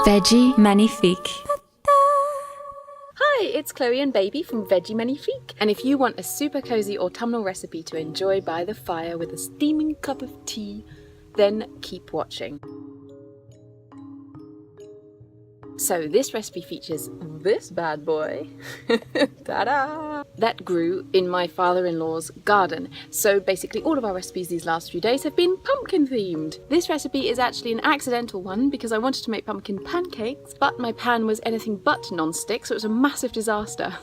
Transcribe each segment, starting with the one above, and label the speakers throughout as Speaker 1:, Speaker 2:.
Speaker 1: Veggie Magnifique.
Speaker 2: Hi, it's Chloe and Baby from Veggie Magnifique. And if you want a super cozy autumnal recipe to enjoy by the fire with a steaming cup of tea, then keep watching. So this recipe features this bad boy, ta-da, that grew in my father-in-law's garden. So basically all of our recipes these last few days have been pumpkin themed. This recipe is actually an accidental one because I wanted to make pumpkin pancakes, but my pan was anything but non-stick, so it was a massive disaster.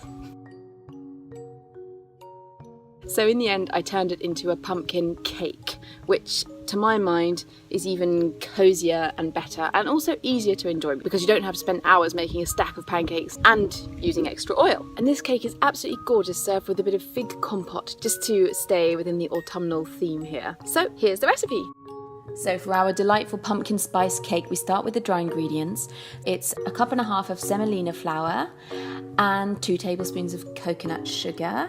Speaker 2: So in the end I turned it into a pumpkin cake, which to my mind is even cozier and better and also easier to enjoy because you don't have to spend hours making a stack of pancakes and using extra oil. And this cake is absolutely gorgeous served with a bit of fig compote just to stay within the autumnal theme here. So here's the recipe. So for our delightful pumpkin spice cake, we start with the dry ingredients. It's 1.5 cups of semolina flour and 2 tablespoons of coconut sugar.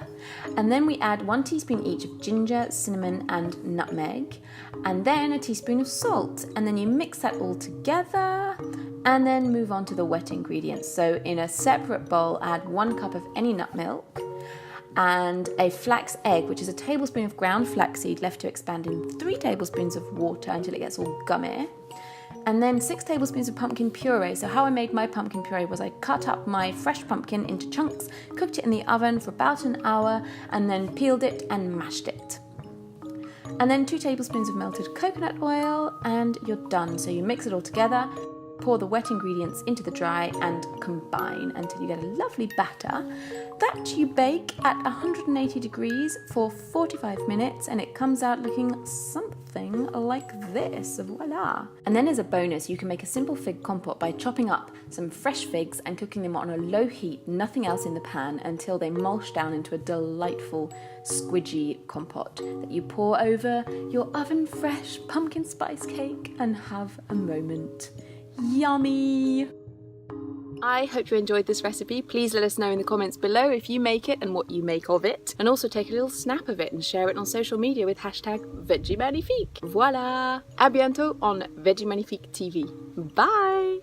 Speaker 2: And then we add 1 teaspoon each of ginger, cinnamon and nutmeg. And then a teaspoon of salt. And then you mix that all together and then move on to the wet ingredients. So in a separate bowl, add 1 cup of any nut milk and a flax egg, which is a tablespoon of ground flaxseed left to expand in 3 tablespoons of water until it gets all gummy. And then 6 tablespoons of pumpkin puree. So how I made my pumpkin puree was I cut up my fresh pumpkin into chunks, cooked it in the oven for about an hour, and then peeled it and mashed it. And then 2 tablespoons of melted coconut oil, and you're done. So you mix it all together, pour the wet ingredients into the dry and combine until you get a lovely batter that you bake at 180 degrees for 45 minutes, and it comes out looking something like this. Voila! And then as a bonus, you can make a simple fig compote by chopping up some fresh figs and cooking them on a low heat, nothing else in the pan, until they mulch down into a delightful squidgy compote that you pour over your oven fresh pumpkin spice cake and have a moment. Yummy! I hope you enjoyed this recipe. Please let us know in the comments below if you make it and what you make of it. And also take a little snap of it and share it on social media with hashtag Veggie Magnifique. Voila! À bientôt on Veggie Magnifique TV. Bye!